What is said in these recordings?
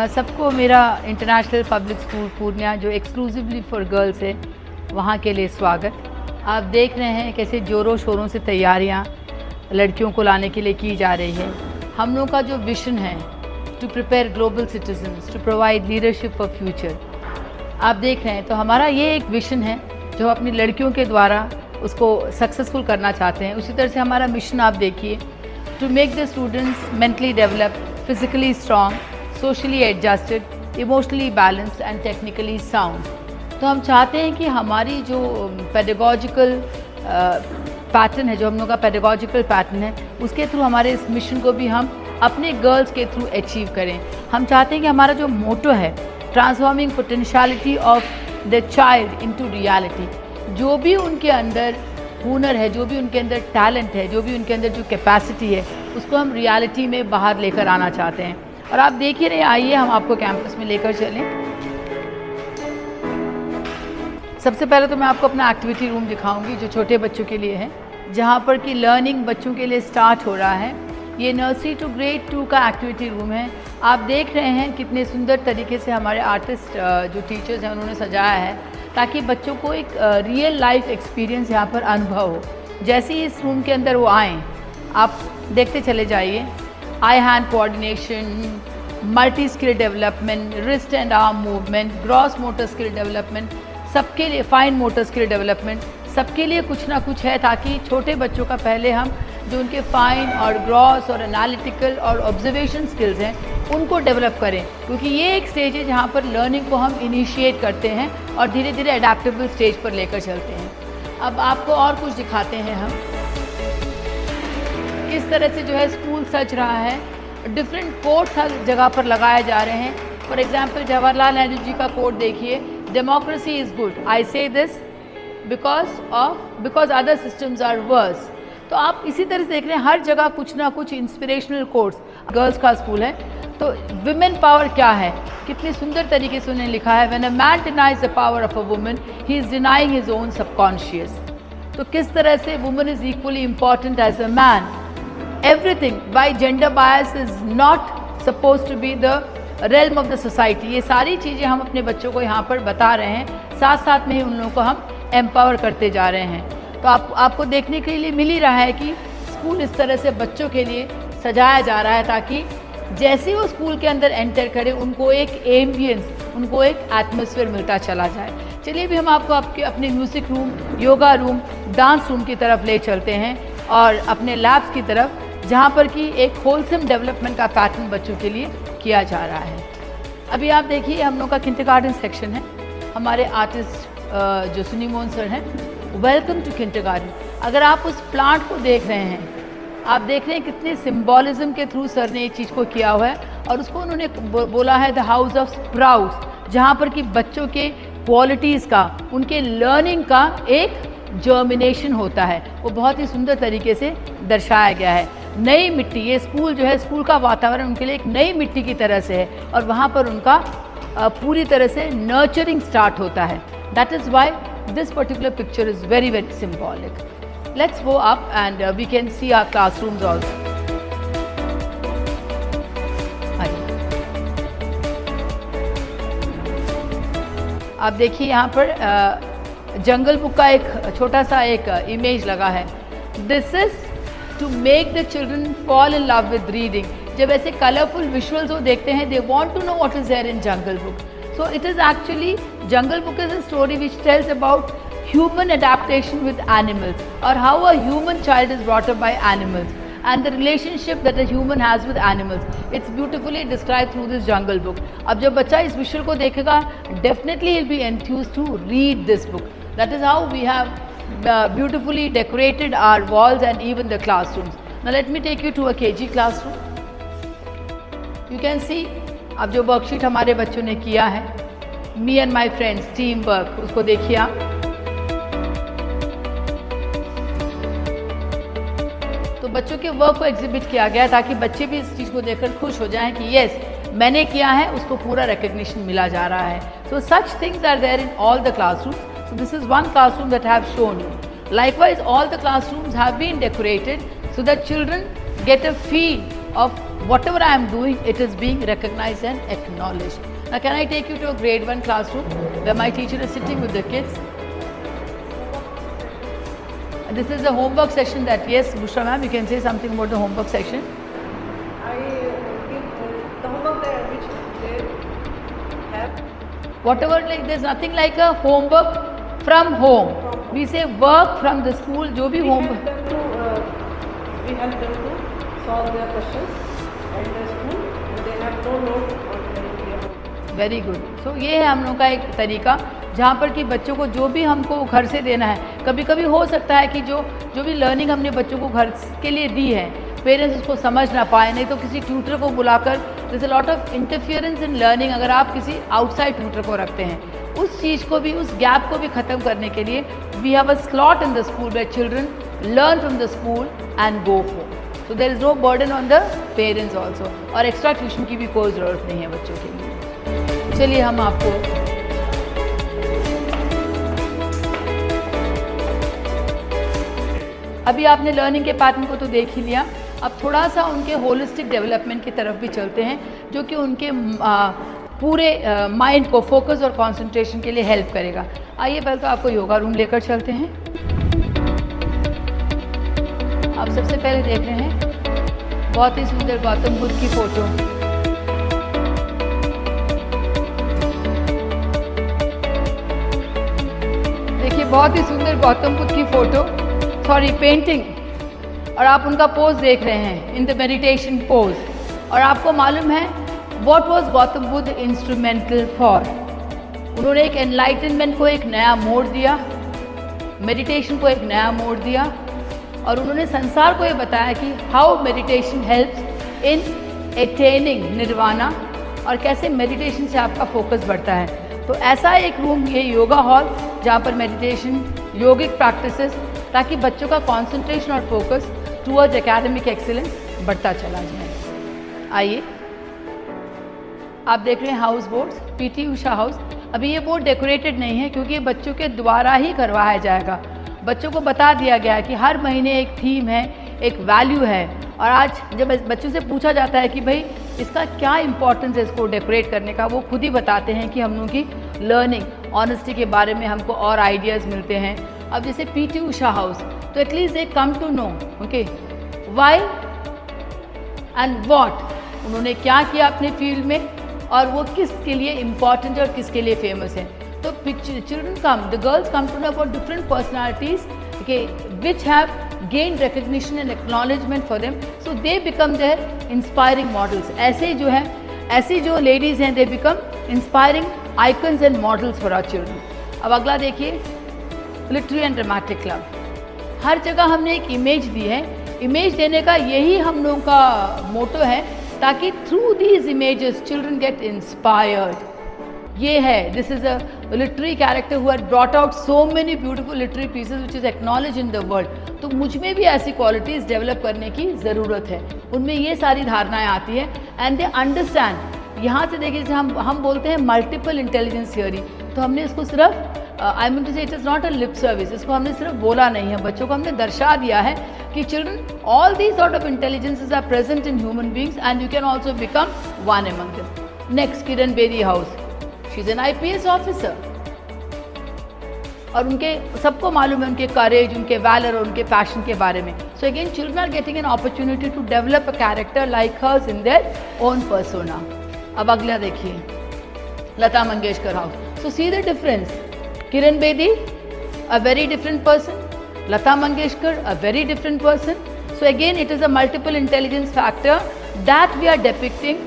सबको मेरा international public school Purnia जो एक्सक्लूसिवली फॉर गर्ल्स है वहाँ के लिए स्वागत। आप देख रहे हैं कैसे ज़ोरों शोरों से तैयारियाँ लड़कियों को लाने के लिए की जा रही है। हम लोग का जो विज़न है to prepare global citizens to provide leadership for future, आप देख रहे हैं तो हमारा ये एक विज़न है जो हम अपनी लड़कियों के द्वारा उसको सक्सेसफुल करना चाहते हैं। उसी तरह से हमारा मिशन आप देखिए, to make the students mentally developed, physically strong, socially adjusted, emotionally balanced and technically sound. तो हम चाहते हैं कि हमारी जो पेडागॉजिकल पैटर्न है, जो हम लोग का पेडागॉजिकल पैटर्न है, उसके थ्रू हमारे इस मिशन को भी हम अपने गर्ल्स के थ्रू अचीव करें। हम चाहते हैं कि हमारा जो मोटो है, transforming potentiality of the child into reality, जो भी उनके अंदर हुनर है, जो भी उनके अंदर टैलेंट है, जो भी उनके अंदर जो कैपेसिटी है, उसको हम रियलिटी में बाहर लेकर आना चाहते हैं। और आप देख ही रहे, आइए हम आपको कैंपस में लेकर चलें। सबसे पहले तो मैं आपको अपना एक्टिविटी रूम दिखाऊंगी जो छोटे बच्चों के लिए है, जहाँ पर कि लर्निंग बच्चों के लिए स्टार्ट हो रहा है। ये नर्सरी टू ग्रेड 2 का एक्टिविटी रूम है। आप देख रहे हैं कितने सुंदर तरीके से हमारे आर्टिस्ट जो टीचर्स हैं उन्होंने सजाया है, ताकि बच्चों को एक रियल लाइफ एक्सपीरियंस यहाँ पर अनुभव हो। जैसे ही इस रूम के अंदर वो आएँ, आप देखते चले जाइए। Eye hand coordination, multi skill development, wrist and arm movement, gross motor skill development, सबके लिए फाइन मोटर स्किल डेवलपमेंट, सबके लिए कुछ ना कुछ है, ताकि छोटे बच्चों का पहले हम जो उनके फाइन और ग्रॉस और एनालिटिकल और ऑब्जर्वेशन स्किल्स हैं उनको डेवलप करें, क्योंकि ये एक स्टेज है जहाँ पर लर्निंग को हम इनिशिएट करते हैं और धीरे धीरे एडेप्टेबल स्टेज पर लेकर चलते हैं। अब आपको और कुछ दिखाते हैं हम किस तरह से जो है स्कूल सज रहा है। डिफरेंट कोट्स हर जगह पर लगाए जा रहे हैं। फॉर एग्जाम्पल जवाहरलाल नेहरू जी का कोट देखिए, democracy is good, I say this because other systems are worse. तो आप इसी तरह से देख रहे हैं हर जगह कुछ ना कुछ इंस्पिरेशनल कोट्स। गर्ल्स का स्कूल है तो विमेन पावर क्या है, कितनी सुंदर तरीके से उन्होंने लिखा है, when a man denies the power of a woman he is denying his own subconscious. तो किस तरह से woman is equally important as a man. Everything by gender bias is not supposed to be the realm of the society। ये सारी चीज़ें हम अपने बच्चों को यहाँ पर बता रहे हैं, साथ साथ में ही उन लोगों को हम एम्पावर करते जा रहे हैं। तो आपको देखने के लिए मिल ही रहा है कि स्कूल इस तरह से बच्चों के लिए सजाया जा रहा है, ताकि जैसे वो स्कूल के अंदर एंटर करें उनको एक एम्बियंस, उनको एक एटमॉस्फेयर मिलता चला जाए। चलिए अभी हम आपको अपने music room, yoga room, dance room की तरफ ले चलते हैं और अपने लैब्स की तरफ, जहाँ पर कि एक होलसम डेवलपमेंट का पैटर्न बच्चों के लिए किया जा रहा है। अभी आप देखिए हम लोग का किंडरगार्टन सेक्शन है। हमारे आर्टिस्ट जो सुनी मोहन सर हैं, वेलकम टू किंडरगार्टन। अगर आप उस प्लांट को देख रहे हैं, आप देख रहे हैं कितने सिम्बॉलिज्म के थ्रू सर ने ये चीज़ को किया हुआ है, और उसको उन्होंने बोला है द हाउस ऑफ स्प्राउट्स, जहाँ पर कि बच्चों के क्वालिटीज़ का, उनके लर्निंग का एक जर्मिनेशन होता है। वो बहुत ही सुंदर तरीके से दर्शाया गया है। नई मिट्टी, ये स्कूल जो है, स्कूल का वातावरण उनके लिए एक नई मिट्टी की तरह से है, और वहाँ पर उनका पूरी तरह से नर्चरिंग स्टार्ट होता है। That is why this particular picture is very very symbolic. Let's go up and we can see our classrooms also. आप देखिए यहाँ पर जंगल बुक का एक छोटा सा एक इमेज लगा है। This is to make the children fall in love with reading. जब ऐसे कलरफुल विजुअल्स वो देखते हैं, they want to know what is there in Jungle Book. So it is actually, Jungle Book is a story which tells about human adaptation with animals, or how a human child is brought up by animals and the relationship that a human has with animals. It's beautifully described through this jungle book. अब जब बच्चा इस visual को देखेगा, definitely he'll be enthused to read this book. That is how we have beautifully decorated our walls and even the classrooms. Now let me take you to a KG classroom. You can see अब जो worksheet हमारे बच्चों ने किया है, me and my friends team work, उसको देखिए आप। तो बच्चों के वर्क को एग्जिबिट किया गया ताकि बच्चे भी इस चीज़ को देखकर खुश हो जाएं कि येस मैंने किया है, उसको पूरा रिकग्निशन मिला जा रहा है। So such things are there in all the classrooms. So this is one classroom that I have shown you. Likewise, all the classrooms have been decorated so that children get a feel of whatever I am doing, it is being recognized and acknowledged. Now, can I take you to a grade 1 classroom where my teacher is sitting with the kids? And this is the homework session that, yes, Bushra ma'am, you can say something about the homework section. I give the homework that which they have. Whatever, like there's nothing like a homework from home. We say work from the school, जो भी homework. We help them to solve their questions at the school, and they have no note on their. Very good. So ये है हम लोग का एक तरीका जहाँ पर कि बच्चों को जो भी हमको घर से देना है, कभी कभी हो सकता है कि जो भी लर्निंग हमने बच्चों को घर के लिए दी है, पेरेंट्स उसको समझ ना पाए, नहीं तो किसी ट्यूटर को बुलाकर, this a lot of interference in learning अगर आप किसी आउटसाइड ट्यूटर को रखते हैं. उस चीज़ को भी, उस गैप को भी ख़त्म करने के लिए we have a slot in the school where children learn from the school and go home. So there is no burden on the parents also. और एक्स्ट्रा ट्यूशन की भी कोई ज़रूरत नहीं है बच्चों के लिए. चलिए हम आपको अभी आपने लर्निंग के पैटर्न को तो देख ही लिया. अब थोड़ा सा उनके होलिस्टिक डेवलपमेंट की तरफ भी चलते हैं, जो कि उनके पूरे माइंड को फोकस और कंसंट्रेशन के लिए हेल्प करेगा. आइए पहले तो आपको योगा रूम लेकर चलते हैं. आप सबसे पहले देख रहे हैं बहुत ही सुंदर गौतम बुद्ध की फोटो. देखिए बहुत ही सुंदर गौतम बुद्ध की फोटो, सॉरी पेंटिंग, और आप उनका पोज देख रहे हैं इन द मेडिटेशन पोज. और आपको मालूम है what was Gautam Buddha instrumental for. उन्होंने एक एनलाइटनमेंट को एक नया मोड़ दिया, मेडिटेशन को एक नया मोड़ दिया, और उन्होंने संसार को ये बताया कि how meditation helps in attaining nirvana, और कैसे मेडिटेशन से आपका फोकस बढ़ता है. तो ऐसा एक रूम, ये योगा हॉल, जहाँ पर मेडिटेशन, योगिक प्रैक्टिसेस, ताकि बच्चों का कंसंट्रेशन और फोकस टूवर्ड्स एकेडमिक एक्सीलेंस बढ़ता चला जाए. आइए आप देख रहे हैं house boards, PT Usha house. अभी ये बोर्ड डेकोरेटेड नहीं है क्योंकि ये बच्चों के द्वारा ही करवाया जाएगा. बच्चों को बता दिया गया है कि हर महीने एक थीम है, एक वैल्यू है, और आज जब बच्चों से पूछा जाता है कि भाई इसका क्या इंपॉर्टेंस है इसको डेकोरेट करने का, वो खुद ही बताते हैं कि हम लोगों की लर्निंग ऑनेस्टी के बारे में हमको और आइडियाज़ मिलते हैं. अब जैसे पीटी उषा हाउस, तो at least they come to know okay why and what, उन्होंने क्या किया अपने फील्ड में और वो किसके लिए इम्पॉर्टेंट है और किसके लिए फेमस है. तो children come, the girls come to know about different personalities okay, which have gained recognition and acknowledgement for them, so they become their inspiring models. ऐसे जो है, ऐसी जो ladies हैं, they become inspiring icons and models for our children. अब अगला देखिए, literary and dramatic club. हर जगह हमने एक इमेज दी है. इमेज देने का यही हम लोगों का मोटो है, ताकि through these images children get inspired. ये है, this is a literary character who had brought out so many beautiful literary pieces which is acknowledge in the world. तो मुझ में भी ऐसी क्वालिटीज़ डेवलप करने की ज़रूरत है. उनमें ये सारी धारणाएं आती हैं एंड दे अंडरस्टैंड. यहाँ से देखिए, हम बोलते हैं मल्टीपल इंटेलिजेंस थियोरी, तो हमने इसको सिर्फ आई मीन टू से it is not a lip service, इसको हमने सिर्फ बोला नहीं है, बच्चों को हमने दर्शा दिया है कि children all these sort of intelligences are present in human beings and you can also become one among them. Next, Kiran Bedi house, she is an IPS officer, और उनके सबको मालूम है उनके करेज, उनके वैलर और उनके पैशन के बारे में. So again children are getting an opportunity to develop a character like hers in their own persona. अब अगला देखिए, Lata Mangeshkar house. So see the difference. Kiran Bedi, a very different person. Lata Mangeshkar, a very different person. So again, it is a multiple intelligence factor that we are depicting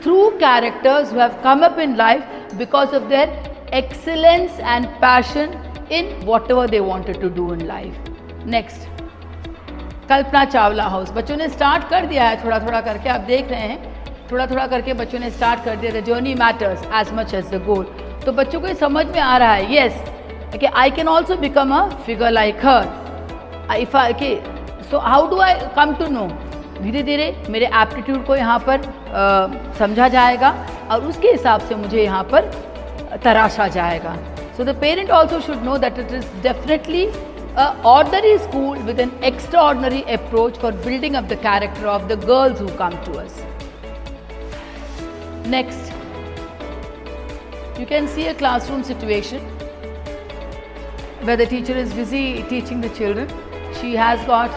through characters who have come up in life because of their excellence and passion in whatever they wanted to do in life. Next, Kalpana Chawla house. बच्चों ने start कर दिया है थोड़ा थोड़ा करके, आप देख रहे हैं थोड़ा थोड़ा करके बच्चों ने स्टार्ट कर दिया. The journey matters as much as the goal. तो बच्चों को ये समझ में आ रहा है, yes okay, I can also become a figure like her. If I, okay, so how do I come to know? धीरे धीरे मेरे एप्टीट्यूड को यहाँ पर समझा जाएगा और उसके हिसाब से मुझे यहाँ पर तराशा जाएगा. So the parent also should know that it is definitely an ordinary school with an extraordinary approach for building up the character of the girls who come to us. Next, you can see a classroom situation where the teacher is busy teaching the children. She has got,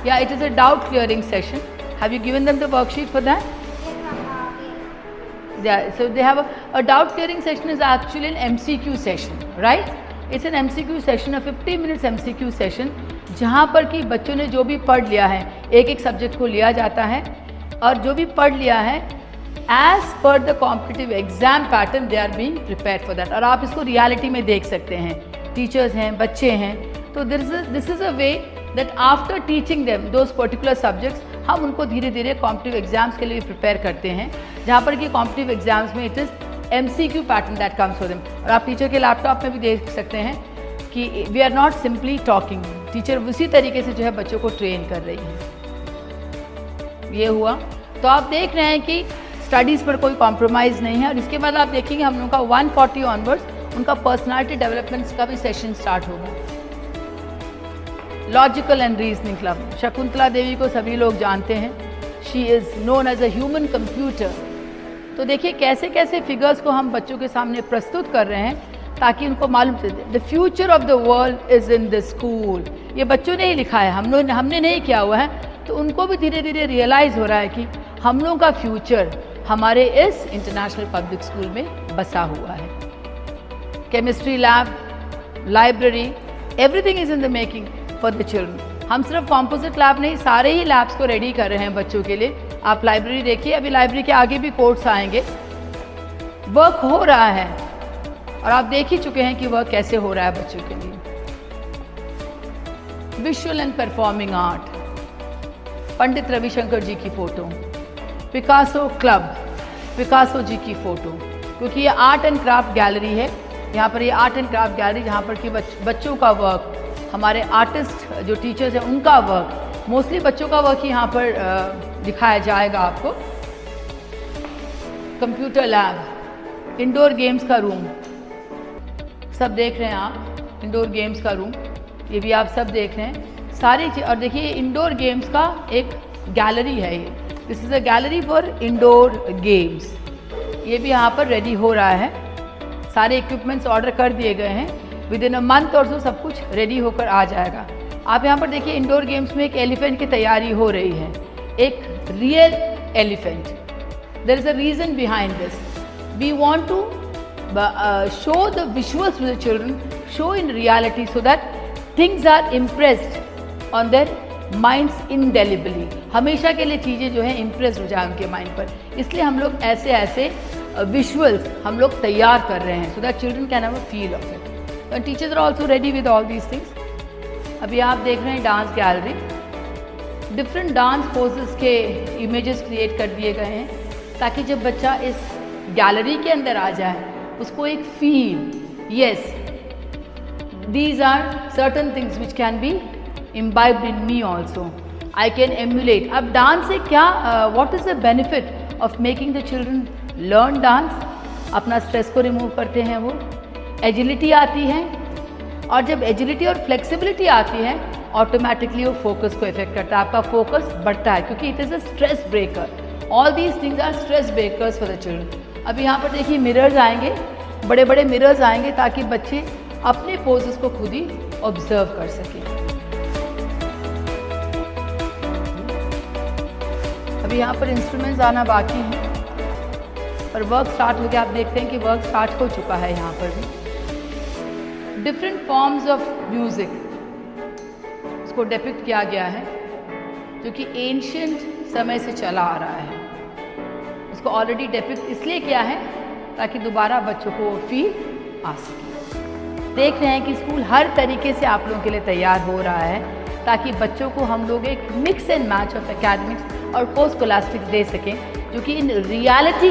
yeah, it is a doubt clearing session. Have you given them the worksheet for that? Yeah, so they have a doubt clearing session is actually an MCQ session, right? It's an MCQ session, a 50 minutes MCQ session, जहाँ पर कि बच्चों ने जो भी पढ़ लिया है, एक एक सब्जेक्ट को लिया जाता है और जो भी पढ़ लिया है as per the competitive exam pattern they are being prepared for that. और आप इसको रियलिटी में देख सकते हैं, टीचर्स हैं, बच्चे हैं, तो this is a way that after teaching them those particular subjects हम उनको धीरे धीरे कॉम्पिटिटिव एग्जाम्स के लिए प्रिपेयर करते हैं, जहाँ पर कि कॉम्पिटिटिव एग्जाम्स में it is MCQ pattern that comes for them. और आप टीचर के लैपटॉप में भी देख सकते हैं कि we are not simply talking, teacher उसी तरीके से जो है बच्चों को ट्रेन कर रही है। ये हुआ, तो आप देख रहे हैं कि स्टडीज़ पर कोई कॉम्प्रोमाइज़ नहीं है। और इसके बाद आप देखेंगे हम लोगों का 140 ऑनवर्ड्स उनका पर्सनालिटी डेवलपमेंट का भी सेशन स्टार्ट होगा। Logical and reasoning club, Shakuntala Devi को सभी लोग जानते हैं, she is known as a human computer. तो देखिए कैसे कैसे फिगर्स को हम बच्चों के सामने प्रस्तुत कर रहे हैं ताकि उनको मालूम चले the future of the world is in the school. ये बच्चों ने ही लिखा है, हमने नहीं किया हुआ है, तो उनको भी धीरे धीरे रियलाइज़ हो रहा है कि हम लोगों का फ्यूचर हमारे इस इंटरनेशनल पब्लिक स्कूल में बसा हुआ है। Chemistry lab, library, everything is in the making for the children. हम सिर्फ कॉम्पोजिट लैब नहीं, सारे ही लैब्स को रेडी कर रहे हैं बच्चों के लिए। आप लाइब्रेरी देखिए, अभी लाइब्रेरी के आगे भी कोर्स आएंगे, वर्क हो रहा है और आप देख ही चुके हैं कि वर्क कैसे हो रहा है बच्चों के लिए। Visual and performing art, Pandit Ravishankar जी की फ़ोटो, पिकासो क्लब, पिकासो जी की फ़ोटो, क्योंकि ये आर्ट एंड क्राफ्ट गैलरी है। यहाँ पर ये आर्ट एंड क्राफ्ट गैलरी जहाँ पर कि बच्चों का वर्क, हमारे आर्टिस्ट जो टीचर्स हैं उनका वर्क, मोस्टली बच्चों का वर्क ही यहाँ पर दिखाया जाएगा आपको। कंप्यूटर लैब, इंडोर गेम्स का रूम, सब देख रहे हैं आप, इंडोर गेम्स का रूम, ये भी आप सब देख रहे हैं सारी चीज़। और देखिए इंडोर गेम्स का एक गैलरी है, ये this is a gallery for indoor games. ये भी यहाँ पर रेडी हो रहा है, सारे इक्विपमेंट्स ऑर्डर कर दिए गए हैं, विद इन अ मंथ और सो सब कुछ रेडी होकर आ जाएगा। आप यहाँ पर देखिए इंडोर गेम्स में एक एलिफेंट की तैयारी हो रही है, एक real elephant. There is a reason behind this, we want to show the visuals to the children, show in reality so that things are impressed on their minds indelibly। हमेशा के लिए चीज़ें जो हैं इम्प्रेस हो जाए उनके माइंड पर, इसलिए हम लोग ऐसे ऐसे विजुअल्स हम लोग तैयार कर रहे हैं so that children can have a feel of it। And teachers are also ready with all these things। अभी आप देख रहे हैं dance gallery, different dance poses के इमेजेस क्रिएट कर दिए गए हैं ताकि जब बच्चा इस गैलरी के अंदर आ जाए उसको एक feel, yes these are certain things which can be imbibed in me also, I can emulate. अब डांस से क्या, what is the benefit of making the children learn dance? अपना स्ट्रेस को रिमूव करते हैं वो, एजिलिटी आती है, और जब एजिलिटी और फ्लेक्सिबिलिटी आती है ऑटोमेटिकली वो फोकस को इफेक्ट करता है, आपका फोकस बढ़ता है क्योंकि it is a stress breaker. All these things are stress breakers for the children. अभी यहाँ पर देखिए मिरर्स आएंगे, बड़े बड़े मिरर्स आएंगे ताकि बच्चे अपने पोजेस को खुद ही ऑब्जर्व कर सकें। अभी यहाँ पर इंस्ट्रूमेंट्स आना बाकी हैं और वर्क स्टार्ट हो गया। आप देखते हैं कि वर्क स्टार्ट हो चुका है। यहाँ पर भी डिफरेंट फॉर्म्स ऑफ म्यूज़िक उसको डिपिक्ट किया गया है जो कि एंशिएंट समय से चला आ रहा है। उसको ऑलरेडी डिपिक्ट इसलिए किया है ताकि दोबारा बच्चों को फील आ सके। देख रहे हैं कि स्कूल हर तरीके से आप लोगों के लिए तैयार हो रहा है ताकि बच्चों को हम लोग एक mix and match of academics और पोस्ट स्कॉलास्टिक दे सकें जो कि इन रियलिटी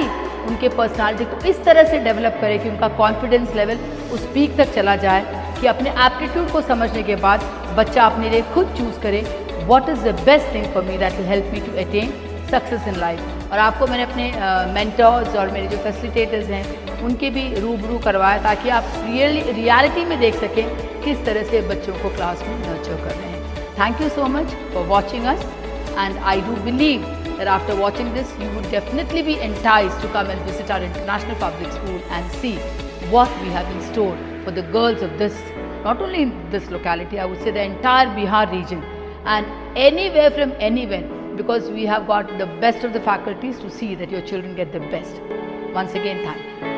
उनके पर्सनालिटी को इस तरह से डेवलप करे कि उनका कॉन्फिडेंस लेवल उस पीक तक चला जाए कि अपने एप्टीट्यूड को समझने के बाद बच्चा अपने लिए खुद चूज़ करे what is the best thing for me that will help me to attain success in life. और आपको मैंने अपने मेंटर्स और मेरे जो फैसिलिटेटर्स हैं उनके भी रूबरू करवाया ताकि आप रियलिटी में देख सकें किस तरह से बच्चों को क्लास में नर्चर कर रहे हैं। Thank you so much for watching us and I do believe that after watching this, you would definitely be enticed to come and visit our international public school and see what we have in store for the girls of this, not only in this locality, I would say the entire Bihar region and anywhere from anywhere, because we have got the best of the faculties to see that your children get the best. Once again, thank you.